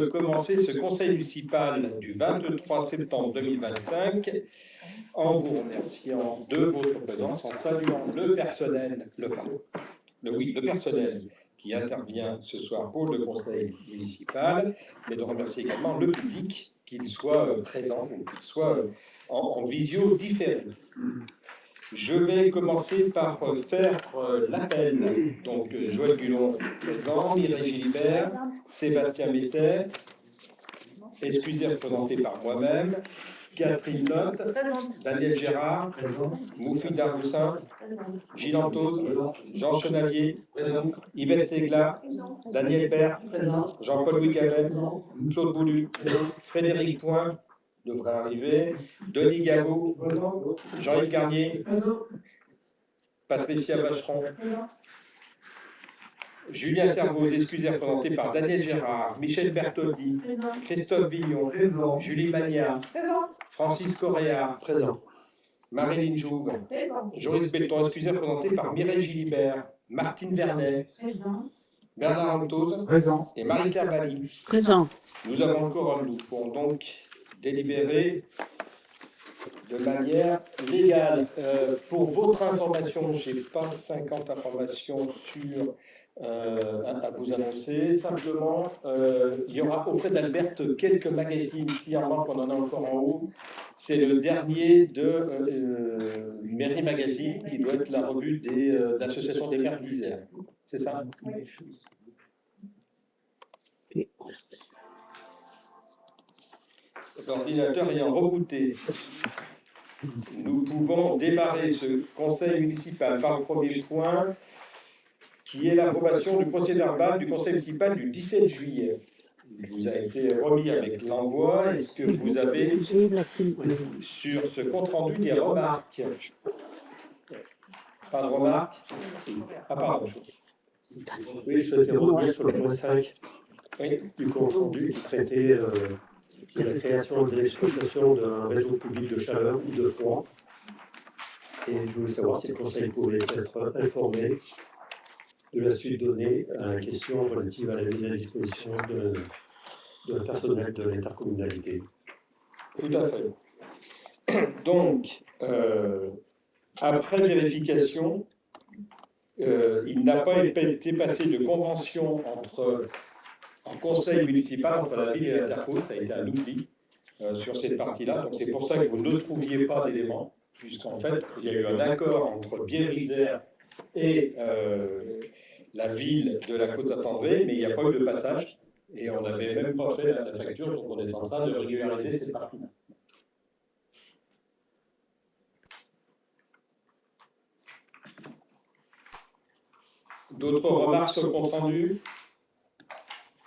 Commencer ce conseil municipal du 23 septembre 2025 en vous remerciant de votre présence, en saluant le personnel, le personnel qui intervient ce soir pour le conseil municipal, mais de remercier également le public, qu'il soit présent ou qu'il soit en visio différé. Je vais commencer par faire l'appel. Donc, Joël Gulon présent, Mireille Gilbert, Sébastien Mettet, excusez représenté par moi-même, Catherine Lotte, Daniel Gérard, Moufi Daroussin, Gilles Antose, Jean Chenavier, Yvette Segla, Daniel Père, Jean-Paul Louis Gavet, Claude Boulu, Frédéric Point, devrait arriver, Denis Gaveau, Jean-Yves Garnier, Patricia Vacheron, Julien Servoz, excusez représenté par Daniel Gérard, Michel Bertoldi, Christophe Villon, Julie Magnat, Francis Correa, Marilyn Jouve, Joris Belton, excusez représenté par Mireille Gilibert, Martine Vernet, Bernard Antose et Marie-Claire Bali. Présent. Nous avons encore nous pouvons donc délibérer de manière légale. Pour votre information, je n'ai pas 50 informations sur à vous annoncer. Simplement, il y aura auprès d'Alberte quelques magazines. Ici, en manque, on en a encore en haut. C'est le dernier de Mairie Magazine, qui doit être la revue d'Association des maires de l'Isère. C'est ça? Oui. L'ordinateur ayant rebooté, nous pouvons démarrer ce conseil municipal par le premier point, qui est l'approbation du procès-verbal du conseil municipal du 17 juillet. Il vous a été remis avec l'envoi. Est-ce que vous avez sur ce compte-rendu des remarques? Pas de remarques? Ah, pardon. Oui, je souhaitais revenir sur le point 5 du compte rendu qui traitait de la création et de l'exploitation d'un réseau public de chaleur ou de froid. Et je voulais savoir si le Conseil pouvait être informé de la suite donnée à la question relative à la mise à disposition de personnel de l'intercommunalité. Tout à fait. Donc, après vérification, il n'a pas été passé de convention en conseil municipal entre la ville et l'Interco, ça a été un oubli sur cette partie-là. Donc c'est pour ça que vous ne trouviez pas d'éléments, puisqu'en fait, il y a eu un accord entre Bière-Isère et la ville de la Côte-Saint-André, mais il n'y a pas eu de passage, et on n'avait même pas fait la facture, donc on est en train de régulariser ces parties-là. D'autres remarques sur le compte-rendu?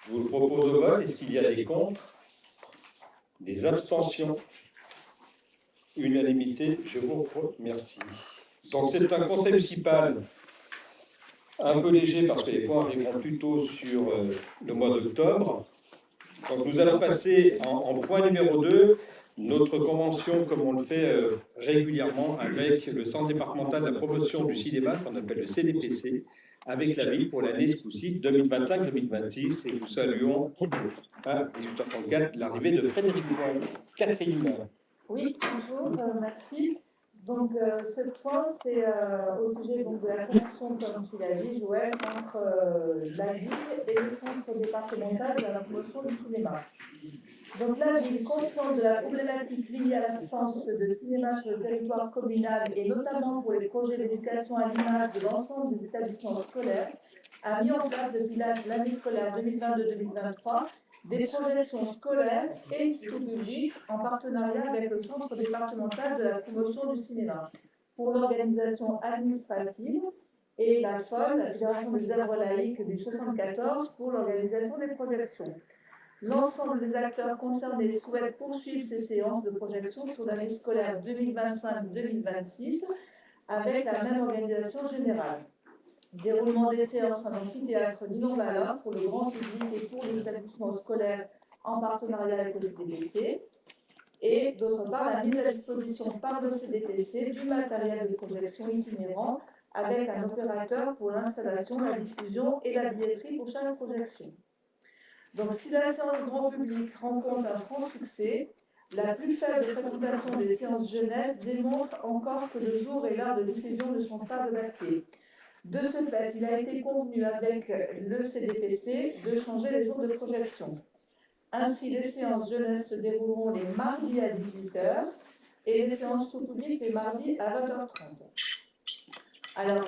Je vous le propose au vote. Est-ce qu'il y a des contre? Des abstentions? Unanimité, je vous remercie. Donc c'est un conseil municipal un peu léger parce que les points arriveront plutôt sur le mois d'octobre. Donc nous allons passer en point numéro 2, notre convention comme on le fait régulièrement avec le Centre départemental de la promotion du cinéma, qu'on appelle le CDPC, avec la ville pour l'année ce coup-ci 2025-2026, et nous saluons à 18h34 l'arrivée de Frédéric Point. Catherine. Oui, bonjour, merci. Donc cette fois, c'est au sujet donc, de la convention, comme tu l'as dit, Joël, entre la ville et le Centre départemental de la promotion du cinéma. Donc la ville, consciente de la problématique liée à l'absence de cinéma sur le territoire communal et notamment pour les projets d'éducation à l'image de l'ensemble des établissements scolaires, a mis en place depuis l'année scolaire 2022-2023 des projections scolaires et publiques en partenariat avec le Centre départemental de la promotion du cinéma pour l'organisation administrative et la FOL, la Fédération des œuvres laïques du 74, pour l'organisation des projections. L'ensemble des acteurs concernés souhaitent poursuivre ces séances de projection sur l'année scolaire 2025-2026 avec la même organisation générale. Déroulement des séances en amphithéâtre Nilon-Valeur pour le grand public et pour les établissements scolaires en partenariat avec le CDPC. Et d'autre part, la mise à disposition par le CDPC du matériel de projection itinérant avec un opérateur pour l'installation, la diffusion et la billetterie pour chaque projection. Donc, si la séance grand public rencontre un franc succès, la plus faible fréquentation des séances jeunesse démontre encore que le jour et l'heure de diffusion ne sont pas adaptés. De ce fait, il a été convenu avec le CDPC de changer les jours de projection. Ainsi, les séances jeunesse se dérouleront les mardis à 18h et les séances tout public les mardis à 20h30. Alors,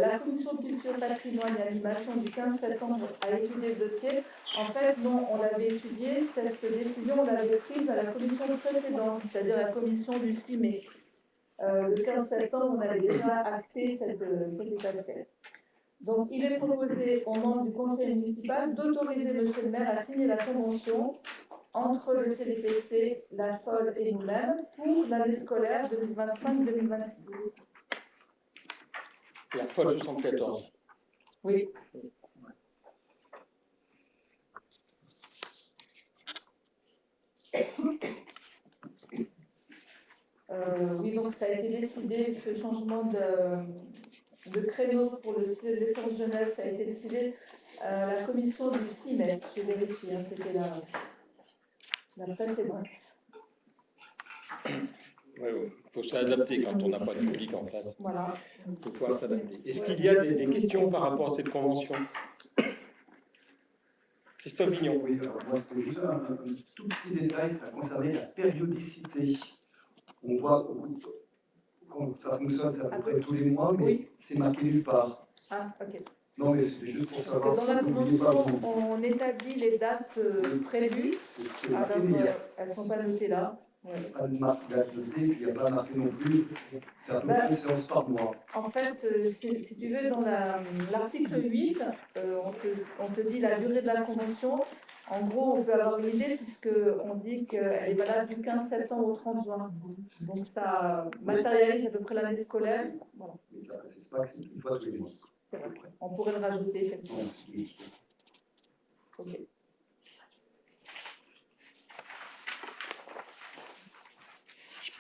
la commission de culture, patrimoine et animation du 15 septembre a étudié le dossier. En fait, non, on l'avait étudié, cette décision, on l'avait prise à la commission précédente, c'est-à-dire la commission du 6 mai. Le 15 septembre, on avait déjà acté cet état de fait. Donc, il est proposé aux membres du conseil municipal d'autoriser monsieur le maire à signer la convention entre le CDPC, la FOL et nous-mêmes pour l'année scolaire 2025-2026. La FOL 74. Oui. Oui, donc ça a été décidé, ce changement de créneau pour les séances jeunesse, ça a été décidé à la commission du 6 mai. J'ai vérifié, hein, c'était la précédente. Oui, il faut s'adapter quand on n'a pas de public en face. Voilà. Il faut pouvoir s'adapter. Est-ce qu'il y a des questions par rapport à cette convention? Christophe Vignon. Oui, alors moi c'était juste un tout petit détail, ça concernait la périodicité. On voit quand ça fonctionne, c'est à peu près tous les mois, mais Oui. c'est marqué nulle part. Ah, ok. Non, mais c'était juste pour Parce savoir. que dans la si vous vouliez pas convention, vous- on établit les dates prévues. C'est ce qui est Alors, marqué, mais il n'y a elles ne sont pas notées là. Ouais. pas de marque date notée, puis il n'y a pas marqué non plus. C'est à peu près une séance par mois. En fait, si tu veux, dans l'article 8, on te dit la durée de la convention. En gros, on peut avoir une idée puisqu'on dit qu'elle est valable du 15 septembre au 30 juin. Donc ça matérialise à peu près l'année scolaire. Voilà, Mais ça ne précise pas que c'est une fois tous les mois. c'est vrai. On pourrait le rajouter effectivement. Non, c'est juste. Ok.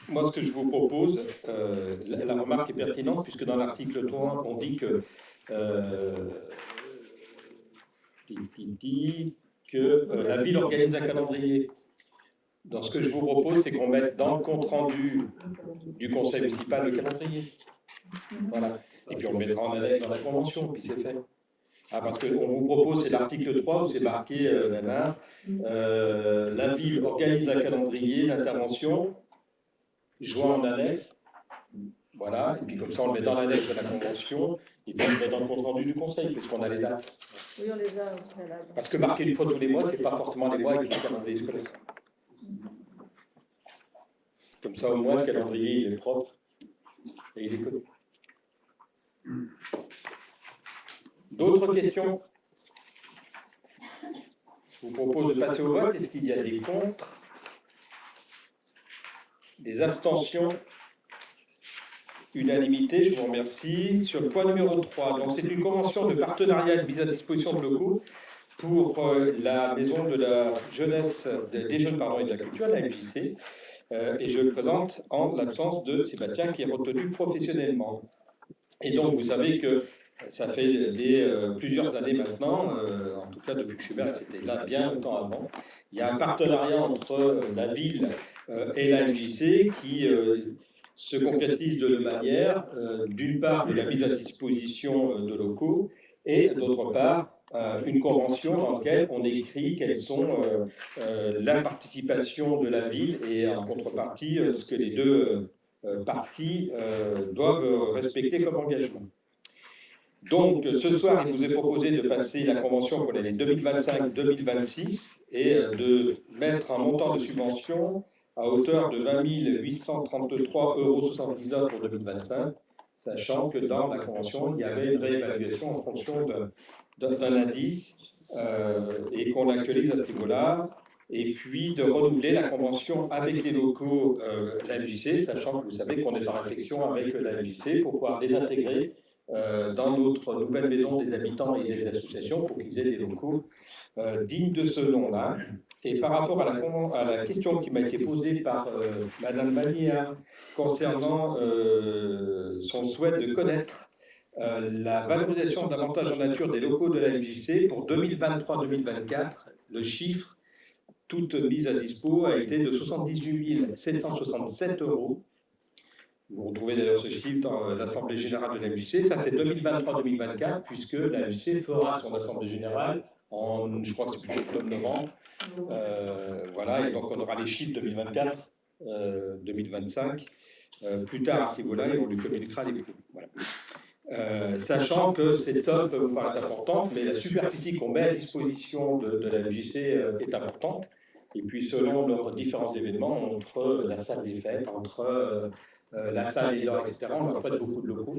Moi, ce que je vous propose, la remarque est pertinente, puisque dans l'article 3, on dit que, la ville organise un calendrier. Donc, ce que je vous propose, c'est qu'on mette dans le compte-rendu du conseil municipal le calendrier. Voilà. Et puis on le mettra en annexe dans la convention, puis c'est fait. Ah, parce qu'on vous propose, c'est l'article 3 où c'est marqué, la ville organise un calendrier d'intervention, joint en annexe. Voilà, et puis comme ça on le met dans l'annexe de la convention, et puis on le met dans le compte rendu du conseil, puisqu'on a les dates. Oui, on les a. Parce que marquer une fois tous les mois, c'est pas forcément les mois avec le calendrier scolaire. Comme ça, au moins, le calendrier il est propre et il est connu. D'autres questions? Je vous propose de passer au vote. Est-ce qu'il y a des contre? Des abstentions? Unanimité, je vous remercie. Sur le point numéro 3, donc c'est une convention de partenariat de mise à disposition de locaux pour la maison de la jeunesse, des jeunes et de la culture, la MJC. Et je le présente en l'absence de Sébastien qui est retenu professionnellement. Et donc vous savez que ça fait plusieurs années maintenant, en tout cas depuis que je suis maire, c'était là bien longtemps avant, il y a un partenariat entre la ville et la MJC qui se concrétise de deux manières, d'une part de la mise à disposition de locaux et d'autre part une convention dans laquelle on écrit quelles sont la participation de la ville et en contrepartie ce que les deux parties doivent respecter comme engagement. Donc ce soir, il vous est proposé de passer la convention pour l'année 2025-2026 et de mettre un montant de subvention à hauteur de 20 833,79 € pour 2025, sachant que dans la convention, il y avait une réévaluation en fonction d'un indice et qu'on actualise à ce niveau-là, et puis de renouveler la convention avec les locaux de la MJC, sachant que vous savez qu'on est en réflexion avec la MJC pour pouvoir les intégrer dans notre nouvelle maison des habitants et des associations pour qu'ils aient des locaux dignes de ce nom-là. Et par rapport à la question qui m'a été posée par Madame Mania concernant son souhait de connaître la valorisation de l'avantage en nature des locaux de la MJC pour 2023-2024, le chiffre, toute mise à dispo, a été de 78 767 €. Vous retrouvez d'ailleurs ce chiffre dans l'Assemblée générale de la MJC. Ça, c'est 2023-2024, puisque la MJC fera son Assemblée générale en, je crois que c'est plutôt octobre-novembre. Voilà, et donc on aura les chiffres 2024, 2025. Plus tard, à ce niveau-là, et on lui communiquera les coûts. Voilà. Sachant que cette somme peut vous paraître importante, mais la superficie qu'on met à disposition de la MJC est importante. Et puis, selon leurs différents événements, entre la salle des fêtes, entre la salle et l'or, etc., on prête beaucoup de locaux.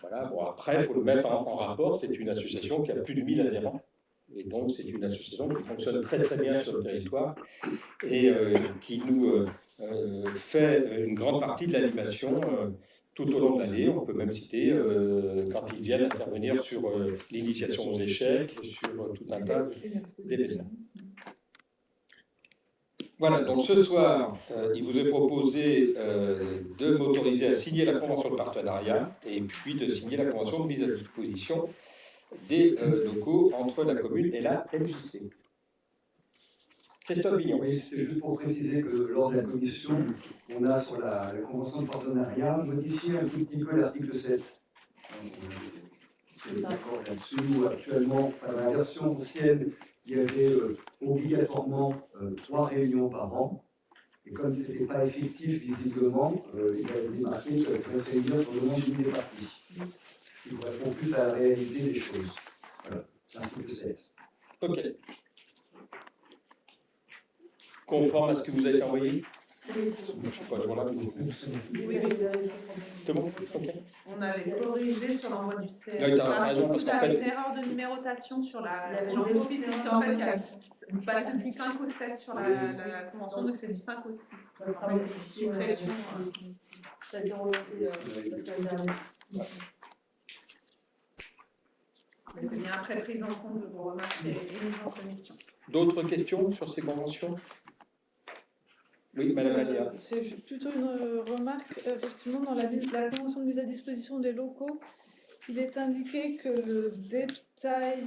Voilà. Bon, après, il faut le mettre en rapport. C'est une association qui a plus de 1000 adhérents. Et donc, c'est une association qui fonctionne très, très bien sur le territoire et qui nous fait une grande partie de l'animation tout au long de l'année. On peut même citer quand ils viennent intervenir sur l'initiation aux échecs, sur tout un tas d'événements. Voilà, donc ce soir, il vous est proposé de m'autoriser à signer la convention de partenariat et puis de signer la convention de mise à disposition des locaux entre la commune et la MJC. Christophe Vignon. Oui, c'est juste pour préciser que lors de la commission, on a sur la convention de partenariat modifié un tout petit peu l'article 7. C'est d'accord là-dessus, où actuellement, dans la version ancienne, il y avait obligatoirement 3 réunions par an. Et comme ce n'était pas effectif visiblement, il a été marqué que la réunion sur le nombre des parties. Ce qui correspond plus à la réalité des choses. Voilà, l'article 7. Ok. Conforme à ce que vous avez envoyé? Oui, Je ne sais pas, je vois là. oui. C'est bon? Ok. On avait corrigé sur l'envoi du CRS. Oui, tu as raison, parce qu'en fait- une erreur de numérotation sur la. J'en profite parce qu'en fait, il y a. Vous passez du 5 au 7 sur la convention, donc c'est du 5 au 6. Ça sera une suppression. Ça a été remonté la semaine dernière. Mais c'est bien après prise en compte de vos remarques et mises en commission. D'autres questions sur ces conventions? Oui, Madame Alia. C'est plutôt une remarque. Effectivement, dans la convention de mise à disposition des locaux, il est indiqué que le détail,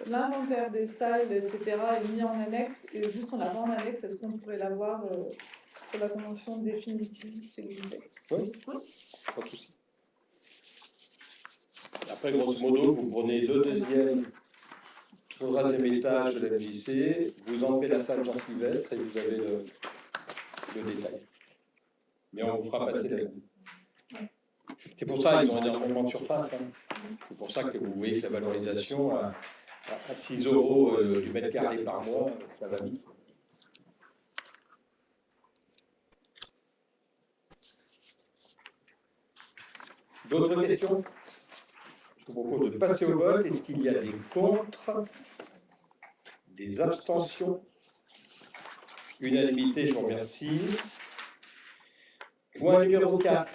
l'inventaire des salles, etc., est mis en annexe. Et juste on l'a pas en annexe, est-ce qu'on pourrait l'avoir pour la convention définitive, s'il vous plaît? Oui, pas de souci. Après, grosso modo, vous prenez le deuxième, troisième étage de la MJC, vous enlevez la salle Jean Sylvestre et vous avez le détail. Mais on vous fera passer la vie. C'est pour ça qu'ils ont énormément de surface. Hein. C'est pour ça que vous voyez que la valorisation à 6 € du mètre carré par mois, ça va vite. D'autres questions? Je vous propose de passer au vote. Est-ce qu'il y a des contre? Des abstentions? Unanimité, je vous remercie. Point numéro 4.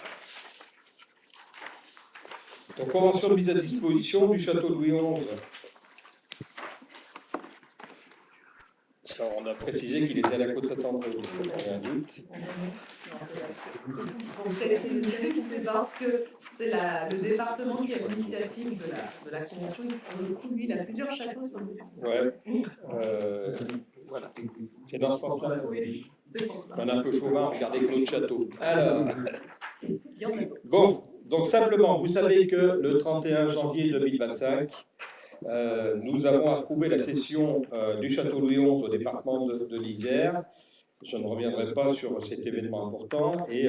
Donc, convention de mise à disposition du château Louis XI. Alors, on a précisé qu'il était à la Côte-Saint-André, il y a un doute. Pour préciser, c'est parce que c'est le département qui a l'initiative de la convention. Et pour le coup, lui, il a plusieurs châteaux sur le département. Ouais. Voilà. C'est dans ce sens-là. Oui, c'est pour ça. On est un peu chauvin, regardez Claude Château. Alors, Il y en a. bon, donc simplement, vous savez que le 31 janvier 2025, nous avons approuvé la cession du château Louis XI au département de l'Isère. Je ne reviendrai pas sur cet événement important et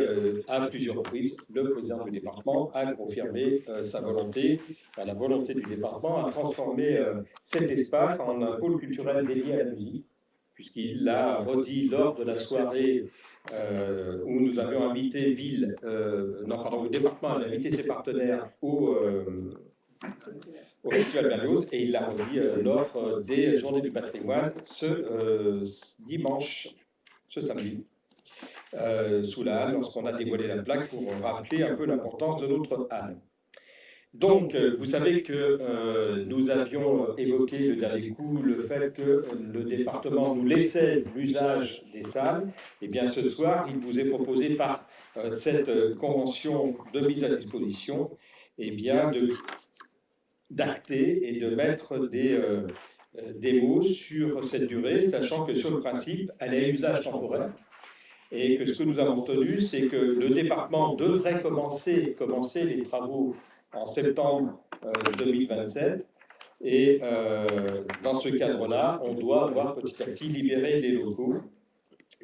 à plusieurs reprises, le président du département a confirmé sa volonté, la volonté du département à transformer cet espace en un pôle culturel dédié à la musique, puisqu'il l'a redit lors de la soirée où nous avions invité le département a invité ses partenaires au Festival Berlioz et il l'a redit lors des Journées du patrimoine ce dimanche, ce samedi, sous la halle, lorsqu'on a dévoilé la plaque pour rappeler un peu l'importance de notre halle. Donc, vous savez que nous avions évoqué le dernier coup le fait que le département nous laissait l'usage des salles. Et bien, ce soir, il vous est proposé par cette convention de mise à disposition, eh bien, d'acter et de mettre des mots sur cette durée, sachant que sur le principe, elle est à usage temporaire. Et que ce que nous avons retenu, c'est que le département devrait commencer les travaux en septembre 2027. Et dans ce cadre-là, on doit avoir petit à petit libéré les locaux,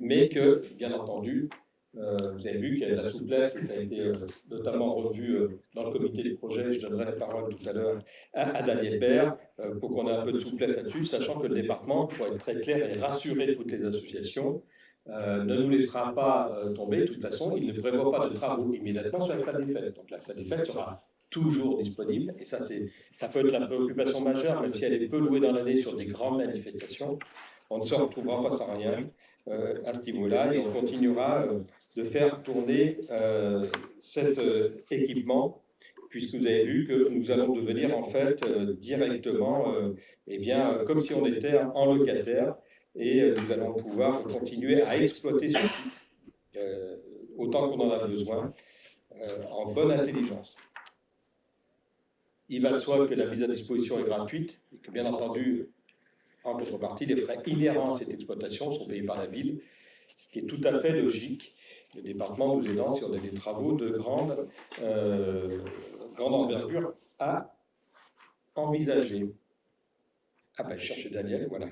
mais que, bien entendu, vous avez vu qu'il y a de la souplesse, et ça a été notamment revu dans le comité de projet. Je donnerai la parole tout à l'heure à Daniel Baird pour qu'on ait un peu de souplesse là-dessus, sachant que le département, pour être très clair et rassurer toutes les associations, ne nous laissera pas tomber. De toute façon, il ne prévoit pas de travaux immédiatement sur la salle des fêtes. Donc la salle des fêtes sera toujours disponible, et ça peut être la préoccupation majeure, même si elle est peu louée dans l'année sur des grandes manifestations. On ne se retrouvera pas sans rien à ce niveau-là, et on continuera de faire tourner cet équipement, puisque vous avez vu que nous allons devenir en fait directement, comme si on était en locataire, et nous allons pouvoir continuer à exploiter ce site autant qu'on en a besoin, en bonne intelligence. Il va de soi que la mise à disposition est gratuite et que, bien entendu, en contrepartie, les frais inhérents à cette exploitation sont payés par la ville, ce qui est tout à fait logique. Le département nous aidant si on a des travaux de grande envergure à envisager. Ah ben, je cherchais Daniel, voilà.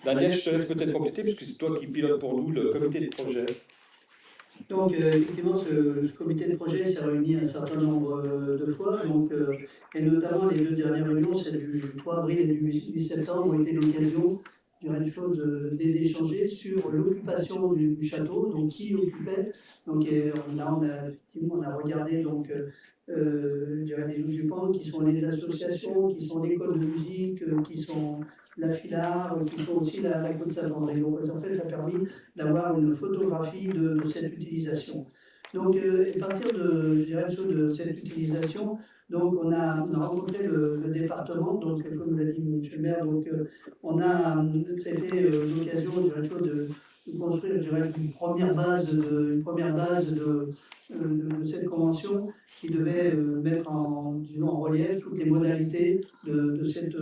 Daniel, je te laisse peut-être compléter, puisque c'est toi qui pilote pour nous le comité de projet. Donc, effectivement, ce comité de projet s'est réuni un certain nombre de fois, donc, et notamment les deux dernières réunions, celle du 3 avril et du 8 septembre, ont été l'occasion, je dirais, une chose d'échanger sur l'occupation du château, donc qui occupait. Donc, là, on a regardé donc, je dirais, les occupants qui sont les associations, qui sont l'école de musique, qui sont la Filard, qui sont aussi la Côte Saint-André. Donc, en fait, ça a permis d'avoir une photographie de cette utilisation. Donc, à partir de, je dirais, de cette utilisation, donc on a rencontré le département, donc comme l'a dit M. le maire, donc ça a été l'occasion, je dirais, de construire, je dirais, une première base de cette convention qui devait mettre en relief toutes les modalités de cette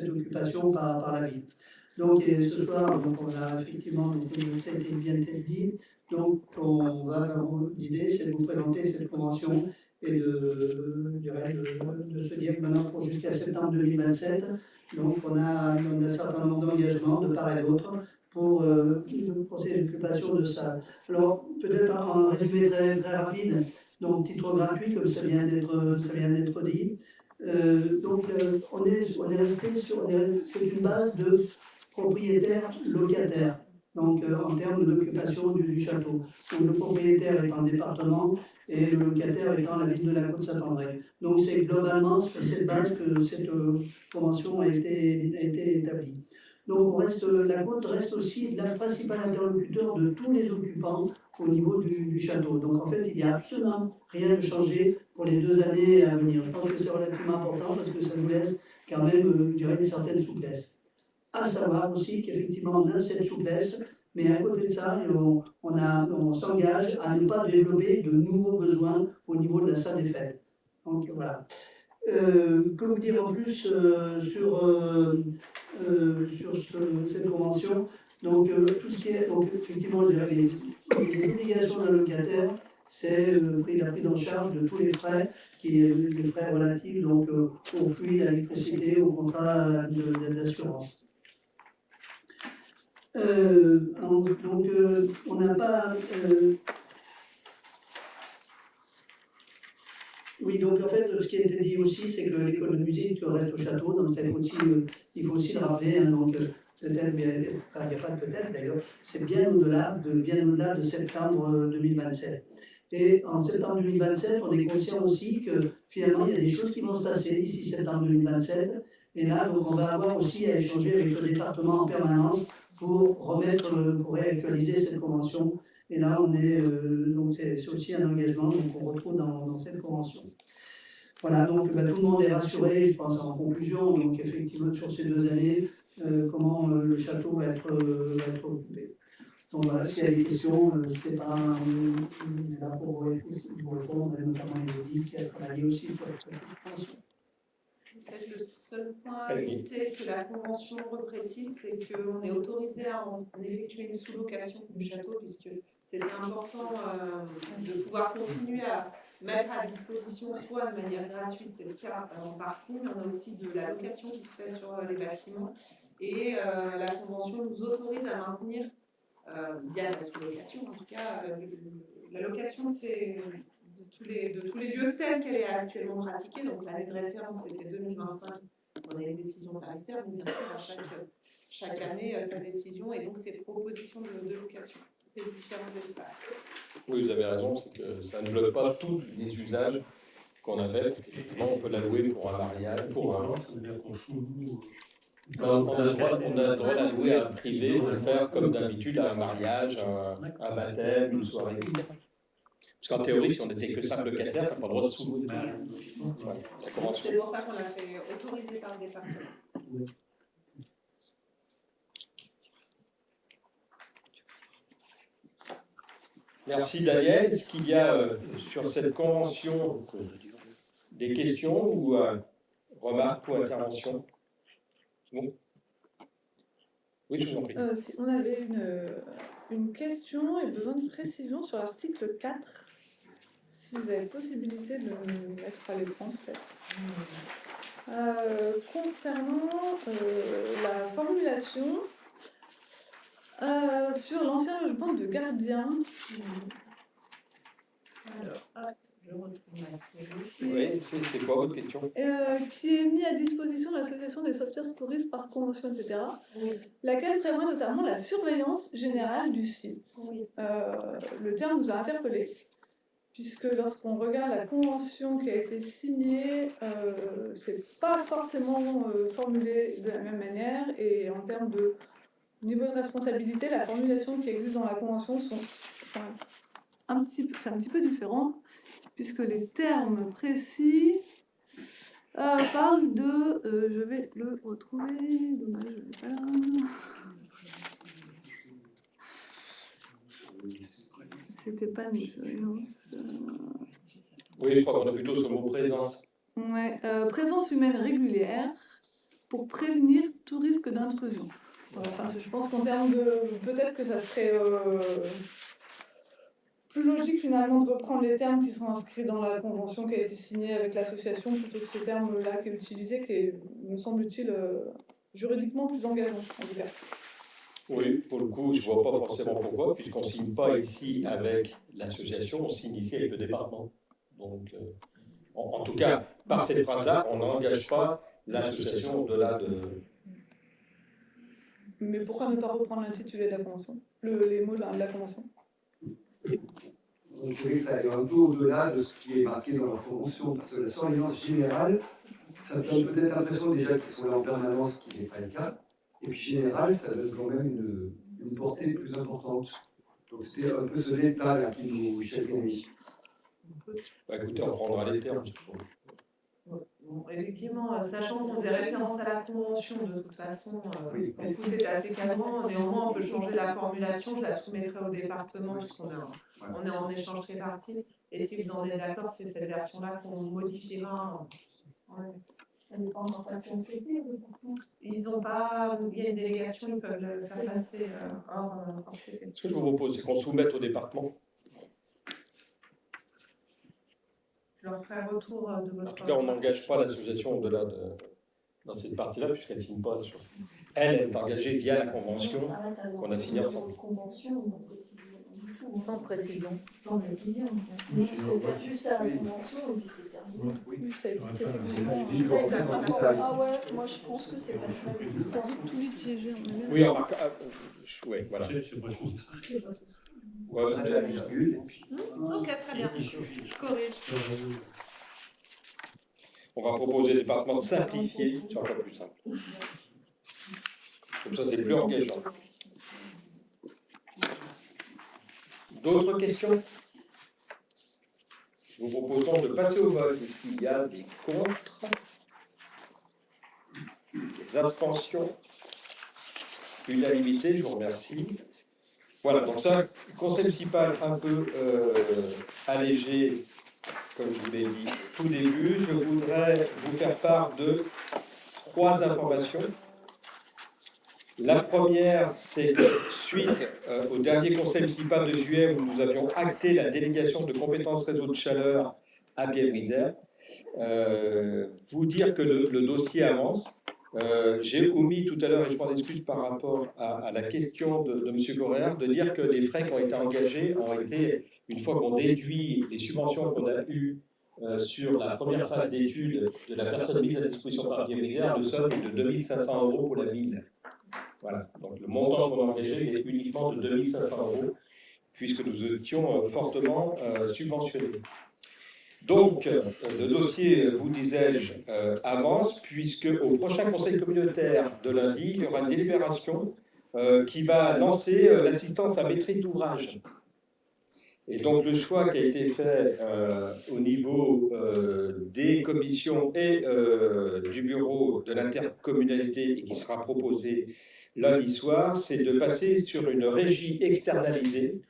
occupation par la ville. Donc, et ce soir, donc, on a effectivement, donc, ça a été bien dit, donc l'idée c'est de vous présenter cette convention et de se dire que maintenant, jusqu'à septembre 2027, donc on a un certain nombre d'engagements de part et d'autre pour ces occupations de salles. Alors, peut-être en résumé très rapide, donc titre gratuit, comme ça vient d'être dit. Donc, on est resté sur, c'est une base de propriétaire locataire, donc en termes d'occupation du château. Donc, le propriétaire est un département et le locataire étant la ville de la Côte Saint-André. Donc, c'est globalement sur cette base que cette convention a été établie. Donc la Côte reste aussi la principale interlocuteur de tous les occupants au niveau du château. Donc en fait, il n'y a absolument rien de changé pour les 2 années à venir. Je pense que c'est relativement important parce que ça nous laisse quand même, je dirais, une certaine souplesse. À savoir aussi qu'effectivement, on a cette souplesse, mais à côté de ça, on s'engage à ne pas développer de nouveaux besoins au niveau de la salle des fêtes. Donc voilà. Que vous dire en plus sur cette convention? Donc, tout ce qui est, donc, effectivement, je dirais, les obligations d'un locataire, c'est la prise en charge de tous les frais, les frais relatifs donc, aux fluides, à l'électricité, au contrat d'assurance. Donc, on n'a pas. Oui, donc en fait, ce qui a été dit aussi, c'est que l'école de musique reste au château, donc il faut aussi le rappeler, hein, donc peut-être, enfin, il n'y a pas de peut-être d'ailleurs, c'est bien au-delà de septembre 2027. Et en septembre 2027, on est conscient aussi que finalement, il y a des choses qui vont se passer d'ici septembre 2027, et là, donc on va avoir aussi à échanger avec le département en permanence pour réactualiser cette convention. Et là, donc c'est aussi un engagement qu'on retrouve dans cette convention. Voilà, donc tout le monde est rassuré, je pense, en conclusion, donc effectivement, sur ces 2 années, comment le château va être occupé. Donc voilà, s'il y a des questions, c'est pas là pour vous répondre, et notamment Elodie qui a travaillé aussi sur cette convention. Peut-être le seul point à Allez-y. ajouter que la Convention reprécise, c'est qu'on est autorisé à en effectuer une sous-location du château, puisque c'était important de pouvoir continuer à mettre à disposition, soit de manière gratuite, c'est le cas en partie, mais on a aussi de la location qui se fait sur les bâtiments. Et la Convention nous autorise à maintenir, via la sous-location, en tout cas, la location, c'est de tous les lieux tels qu'elle est actuellement pratiquée. Donc l'année de référence, c'était 2025. On a une décision tarifaire, donc bien sûr, à chaque année, sa décision, et donc ces propositions de location des différents espaces. Oui, vous avez raison, c'est que ça ne bloque pas tous les usages qu'on avait, parce qu'effectivement, on peut la louer pour un mariage, pour un... Ça veut dire qu'on sous-loue. On a le droit de la louer à un privé, de le faire comme d'habitude à un mariage, un baptême, une soirée, etc. Parce qu'en théorie, si on n'était que simple locataire, tu n'as pas le droit de sous-louer. Ouais, la convention. C'est pour ça qu'on l'a fait autoriser par le département. Merci Daniel. Est-ce qu'il y a sur cette convention des questions ou remarques ou interventions? Bon. Oui, je vous en prie. On avait une question et besoin de précision sur l'article 4. Si vous avez possibilité de le mettre à l'écran, peut-être. Concernant la formulation sur l'ancien logement de gardien. Alors, je retrouve ma souris. Oui, c'est quoi votre question? Qui est mis à disposition de l'association des sauveteurs touristes par convention, etc. Oui. Laquelle prévoit notamment la surveillance générale du site. Oui. Le terme nous a interpellés, puisque lorsqu'on regarde la convention qui a été signée, c'est pas forcément formulé de la même manière, et en termes de niveau de responsabilité, la formulation qui existe dans la convention sont c'est un petit peu différent, puisque les termes précis parlent de... je vais le retrouver, dommage, je l'ai pas là. C'était pas une surveillance. Oui, je crois qu'on a plutôt ce mot présence. Ouais, présence humaine régulière pour prévenir tout risque d'intrusion. Enfin, je pense qu'en termes de... Peut-être que ça serait plus logique finalement de reprendre les termes qui sont inscrits dans la convention qui a été signée avec l'association plutôt que ce terme-là qui est utilisé, qui me semble-t-il juridiquement plus engageant en tout cas. Oui, pour le coup, je ne vois pas forcément pourquoi, puisqu'on ne signe pas ici avec l'association, on signe ici avec le département. Donc, en tout cas, par cette phrase-là, on n'engage pas l'association au-delà de... Mais pourquoi ne pas reprendre l'intitulé de la convention, les mots de la convention? On trouvait que ça allait un peu au-delà de ce qui est marqué dans la convention, parce que la surveillance générale, ça donne peut-être l'impression déjà qu'ils sont là en permanence, ce qui n'est pas le cas. Et puis général, ça donne quand même une portée plus importante. Donc c'était un peu ce détail qui nous chagrinait. Bah, écoutez, on prendra les termes, je trouve. Bon, effectivement, sachant qu'on faisait référence à la convention, de toute façon, Oui. du coup c'était assez cadrant. Néanmoins, on peut changer la formulation, je la soumettrai au département, puisqu'on on est en échange tripartite. Et si vous en êtes d'accord, c'est cette version-là qu'on modifiera. Ça dépend de l'orientation CP, oui. Ils n'ont pas, il y a une délégation, ils peuvent le faire passer hors CP. Ce que je vous propose, c'est qu'on soumette au département. Je leur ferai retour de votre... En tout cas, on n'engage pas l'association au-delà de... dans cette partie-là, puisqu'elle ne signe pas. Elle est engagée via la convention qu'on a signée ensemble. Sans précision. Sans précision. Nous, c'est faire juste à la convention et puis c'est terminé. Oui. Ça évite C'est effectivement... Ah ouais, moi je pense que c'est pas ça. Ça évite tous les piégés. Oui, on marque... ouais, voilà. C'est pas chose. Ouais, On a la virgule, et puis... Ok, très bien. Il suffit. Je corrige. On va proposer au département de simplifier, c'est encore plus simple. Comme ça, c'est plus engageant. D'autres questions? Je vous propose donc de passer au vote. Est-ce qu'il y a des contre? Des abstentions? Unanimité, je vous remercie. Voilà, donc ça, conseil municipal un peu allégé comme je vous l'ai dit au tout début, je voudrais vous faire part de 3 informations. La première, c'est que suite au dernier conseil municipal de juillet où nous avions acté la délégation de compétences réseau de chaleur à Bièvre-Isère, vous dire que le dossier avance. J'ai omis tout à l'heure, et je m'en excuse par rapport à la question de M. Correa, de dire que les frais qui ont été engagés ont été, une fois qu'on déduit les subventions qu'on a eues sur la première phase d'étude de la personne mise à disposition par Bièvre-Isère, le solde est de 2 500 € pour la ville. Voilà, donc le montant qu'on a engagé est uniquement de 2 500 €, puisque nous étions fortement subventionnés. Donc, le dossier, vous disais-je, avance, puisque au prochain conseil communautaire de lundi, il y aura une délibération qui va lancer l'assistance à maîtrise d'ouvrage. Et donc, le choix qui a été fait au niveau des commissions et du bureau de l'intercommunalité et qui sera proposé lundi soir, c'est de passer sur une régie externalisée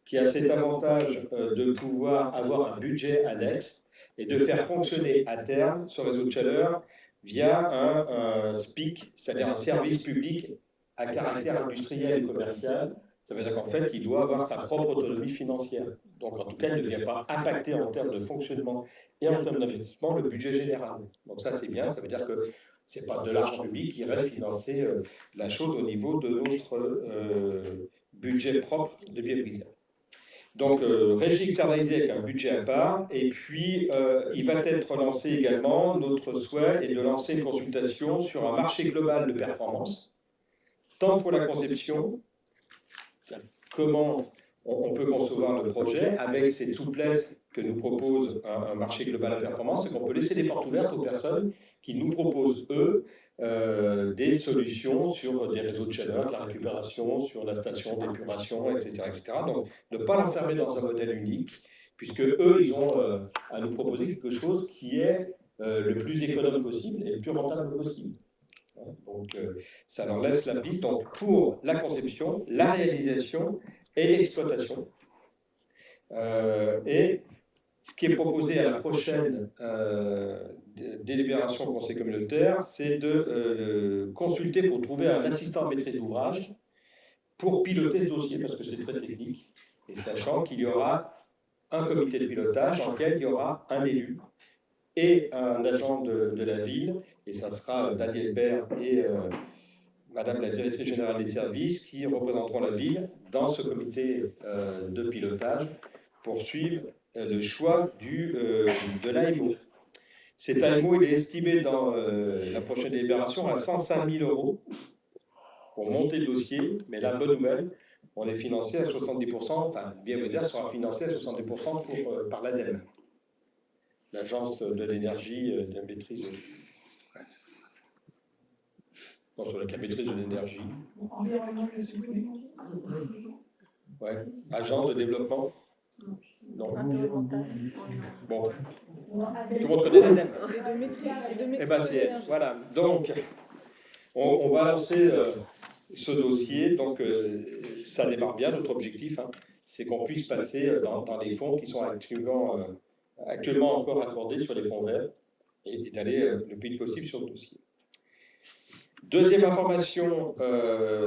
qui a cet avantage de pouvoir avoir un budget annexe et de faire fonctionner à terme ce réseau de chaleur via un SPIC, c'est-à-dire un service public à caractère industriel et commercial. Ça veut dire qu'en fait, il doit avoir sa propre autonomie financière. Donc, en tout cas, il ne vient pas impacter en termes de fonctionnement et en termes d'investissement le budget général. Donc ça, c'est bien. Ça veut dire que ce n'est pas de l'argent public qui irait financer la chose au niveau de notre budget propre de Bièvre-Isère. Donc, régie externalisée avec un budget à part. Et puis, il va être lancé également, notre souhait est de lancer une consultation sur un marché global de performance, tant pour la conception, comment on peut concevoir le projet avec cette souplesse que nous propose un marché global à performance, c'est qu'on peut laisser les portes ouvertes aux personnes qui nous proposent, eux, des solutions sur des réseaux de chaleur, de la récupération, sur la station d'épuration, etc., etc. Donc, ne pas l'enfermer dans un modèle unique, puisque eux, ils ont à nous proposer quelque chose qui est le plus économe possible et le plus rentable possible. Donc, ça leur laisse la piste donc, pour la conception, la réalisation et l'exploitation. Et ce qui est proposé à la prochaine délibération au conseil communautaire, c'est de consulter pour trouver un assistant à maîtrise d'ouvrage pour piloter ce dossier, parce que c'est très technique, et sachant qu'il y aura un comité de pilotage dans lequel il y aura un élu et un agent de la ville, et ça sera Daniel Baird et Madame la directrice générale des services qui représenteront la ville dans ce comité de pilotage pour suivre le choix de l'AMO. Cet AMO il est estimé dans la prochaine délibération à 105 000 € pour monter le dossier, mais la bonne nouvelle, on est financé à 70%, enfin Bièvre-Isère sera financé à 70% par l'ADEME, l'Agence de l'énergie de la maîtrise de... Non, sur la maîtrise de l'énergie. Environnement et l'énergie. Ouais. Agence de développement. Non. Bon. Tout le monde connaît l'ADEME. Eh ben c'est voilà. Donc, on va lancer ce dossier. Donc, ça démarre bien. Notre objectif, hein, c'est qu'on puisse passer dans les fonds qui sont actuellement encore accordés sur les fonds verts et d'aller le plus vite possible sur le dossier. Deuxième information,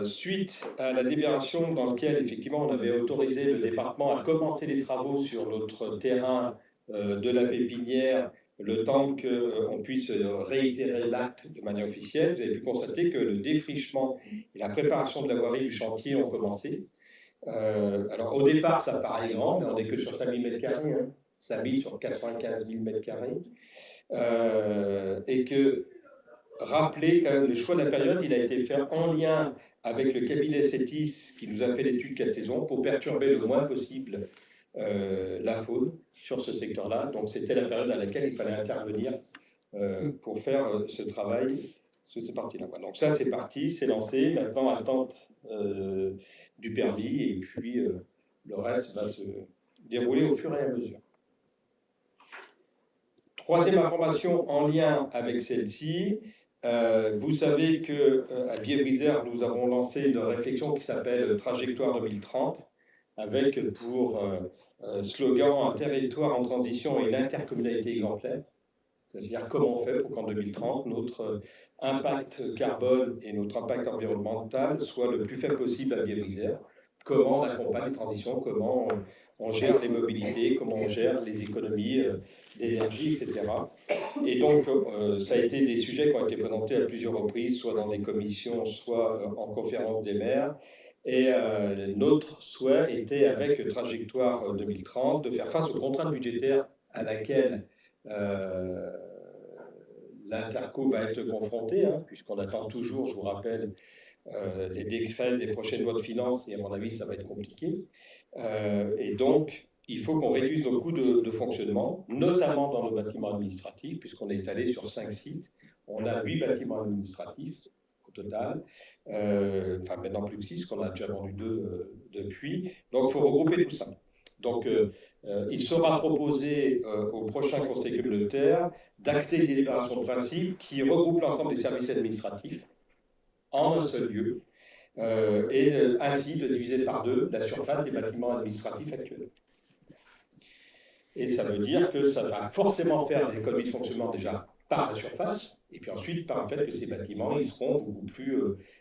suite à la délibération dans laquelle effectivement on avait autorisé le département à commencer les travaux sur notre terrain de la pépinière, le temps qu'on puisse réitérer l'acte de manière officielle, vous avez pu constater que le défrichement et la préparation de la voirie du chantier ont commencé. Alors au départ ça paraît grand, mais on n'est que sur 5 000 m², hein, 5 000 sur 95 000 m², et que rappeler que le choix de la période, il a été fait en lien avec le cabinet CETIS qui nous a fait l'étude 4 saisons pour perturber le moins possible la faune sur ce secteur-là. Donc c'était la période à laquelle il fallait intervenir pour faire ce travail, cette partie-là. Donc ça c'est parti, c'est lancé. Maintenant attente du permis et puis le reste va se dérouler au fur et à mesure. Troisième information en lien avec celle-ci. Vous savez qu'à Bièvre-Isère, nous avons lancé une réflexion qui s'appelle Trajectoire 2030, avec pour slogan un territoire en transition et une intercommunalité exemplaire. C'est-à-dire comment on fait pour qu'en 2030, notre impact carbone et notre impact environnemental soit le plus faible possible à Biarritz. Comment on accompagne les transitions, comment on gère les mobilités, comment on gère les économies d'énergie, etc. Et donc, ça a été des sujets qui ont été présentés à plusieurs reprises, soit dans des commissions, soit en conférence des maires. Et notre souhait était, avec Trajectoire 2030, de faire face aux contraintes budgétaires à laquelle l'Interco va être confrontée, puisqu'on attend toujours, je vous rappelle, les décrets des prochaines lois de finances, et à mon avis, ça va être compliqué. Et donc, il faut qu'on réduise nos coûts de fonctionnement, notamment dans nos bâtiments administratifs, puisqu'on est allé sur 5 sites. On a 8 bâtiments administratifs au total, enfin maintenant plus que 6, qu'on a déjà vendu 2 depuis. Donc, il faut regrouper tout ça. Donc, il sera proposé au prochain conseil communautaire d'acter des délibérations de principe qui regroupent l'ensemble des services administratifs en un seul lieu, et ainsi de diviser par 2 la surface des bâtiments administratifs actuels. Et ça veut dire que ça va forcément faire des économies de fonctionnement déjà par la surface, et puis ensuite par le fait que ces bâtiments ils seront beaucoup plus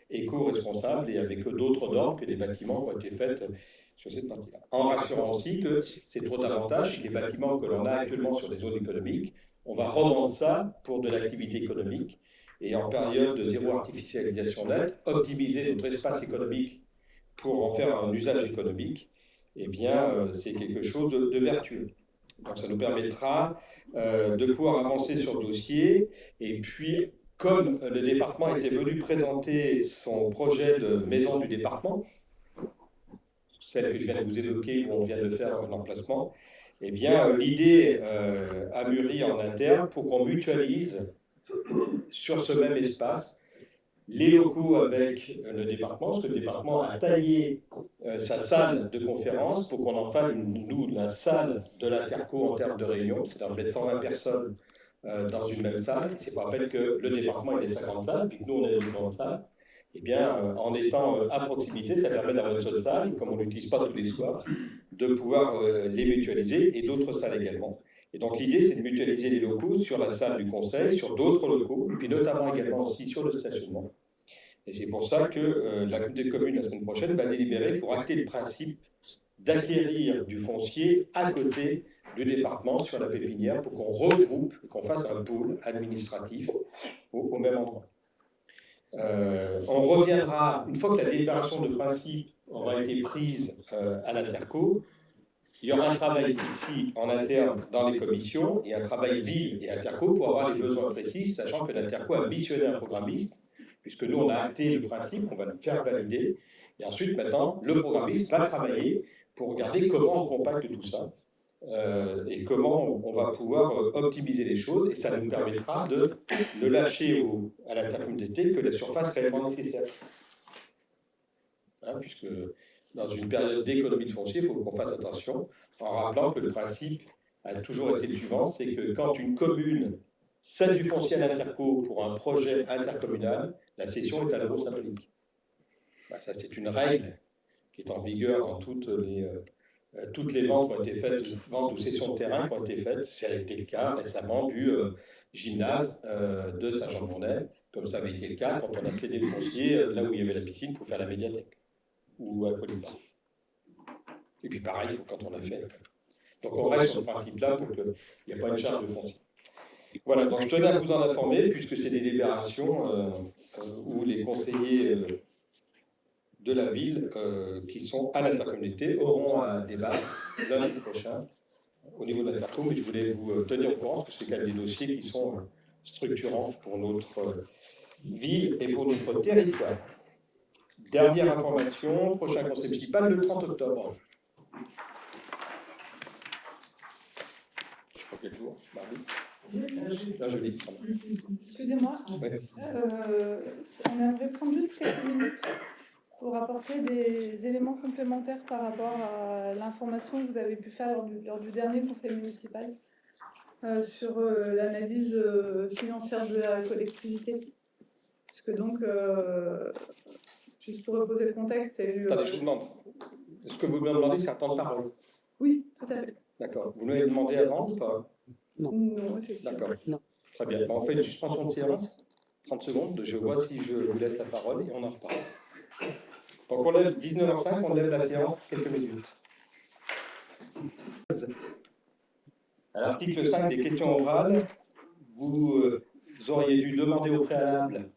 éco-responsables et avec d'autres normes que des bâtiments qui ont été faits sur cette partie-là. En rassurant aussi que c'est trop d'avantages, les bâtiments que l'on a actuellement sur les zones économiques, on va revendre ça pour de l'activité économique, et en période de zéro artificialisation nette, optimiser notre espace économique pour en faire un usage économique, eh bien, c'est quelque chose de vertueux. Donc, ça nous permettra de pouvoir avancer sur le dossier. Et puis, comme le département était venu présenter son projet de maison du département, celle que je viens de vous évoquer, où on vient de faire un emplacement, eh bien, l'idée a mûri en interne pour qu'on mutualise sur ce même espace les locaux avec le département, parce que le département a taillé sa salle de conférence pour qu'on en fasse, nous, la salle de l'Interco en termes de réunion, c'est-à-dire mettre 120 personnes dans une même salle. C'est pour rappel que le département il est 50 salles, puis que nous, on est 50 salles. Eh bien, en étant à proximité, ça permet d'avoir une seule salle, comme on ne l'utilise pas tous les soirs, de pouvoir les mutualiser, et d'autres salles également. Et donc l'idée, c'est de mutualiser les locaux sur la salle du conseil, sur d'autres locaux, puis notamment également aussi sur le stationnement. Et c'est pour ça que la Coupe des communes, la semaine prochaine, va délibérer pour acter le principe d'acquérir du foncier à côté du département sur la pépinière pour qu'on regroupe, qu'on fasse un pôle administratif au même endroit. On reviendra, une fois que la délibération de principe aura été prise à l'Interco, il y aura un travail ici en interne dans les commissions et un travail ville et Interco pour avoir les besoins précis, sachant que l'Interco a missionné un programmiste, puisque nous on a acté le principe, on va le faire valider, et ensuite maintenant le programmiste va travailler pour regarder comment on compacte tout ça et comment on va pouvoir optimiser les choses, et ça nous permettra de lâcher à l'intercommunalité que la surface réellement nécessaire. Puisque dans une période d'économie de foncier, il faut qu'on fasse attention, en rappelant que le principe a toujours été le suivant, c'est que quand une commune cède du foncier à l'Interco pour un projet intercommunal, la cession est à l'euro symbolique. Ça, c'est une règle qui est en vigueur dans toutes les ventes qui ont été faites, ventes ou cessions de terrain qui ont été faites. Ça a été le cas récemment du gymnase de Saint-Jean-de-Monnet, comme ça avait été le cas quand on a cédé le foncier là où il y avait la piscine pour faire la médiathèque, ou à Colibas. Et puis pareil quand on a fait. Donc on reste sur ce principe-là pour qu'il n'y ait pas une charge de foncier. Voilà, donc je tenais à vous en informer, puisque c'est des délibérations où les conseillers de la ville qui sont à l'intercommunalité auront un débat lundi prochain au niveau de l'Interco, mais je voulais vous tenir au courant, parce que c'est quand même des dossiers qui sont structurants pour notre ville et pour notre territoire. Dernière information, prochain conseil municipal le 30 octobre. Je crois quel jour, mardi. Là, je l'ai dit. Excusez-moi, Ouais. on aimerait prendre juste quelques minutes pour apporter des éléments complémentaires par rapport à l'information que vous avez pu faire lors du dernier conseil municipal sur l'analyse financière de la collectivité. Parce que donc, juste pour reposer le contexte, il y a eu... Attendez, je vous demande. Ce que vous me demandez, c'est un temps de parole. Oui, tout à fait. D'accord. Vous m'avez demandé avant ou pas? Non, effectivement. D'accord. Non. Très bien. Bon, on fait une suspension de séance. 30 secondes. Je vois si je vous laisse la parole et on en reparle. Donc on lève 19h05, on lève la séance quelques minutes. À l'article 5 des questions orales, vous auriez dû demander au préalable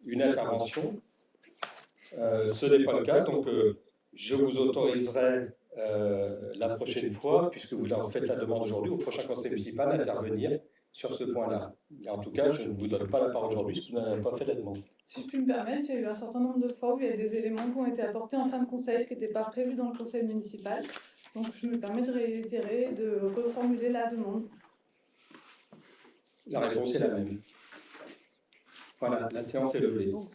une intervention. Ce n'est pas le cas, donc je vous autoriserai la prochaine fois, puisque vous en faites la demande aujourd'hui, au prochain conseil municipal d'intervenir sur ce point-là. En tout cas, je ne vous donne pas la parole aujourd'hui, parce que vous n'avez pas fait la demande. Si je puis me permettre, il y a eu un certain nombre de fois où il y a des éléments qui ont été apportés en fin de conseil qui n'étaient pas prévus dans le conseil municipal. Donc je me permets de réitérer, de reformuler la demande. La réponse est la même. Voilà, la séance est levée. Donc,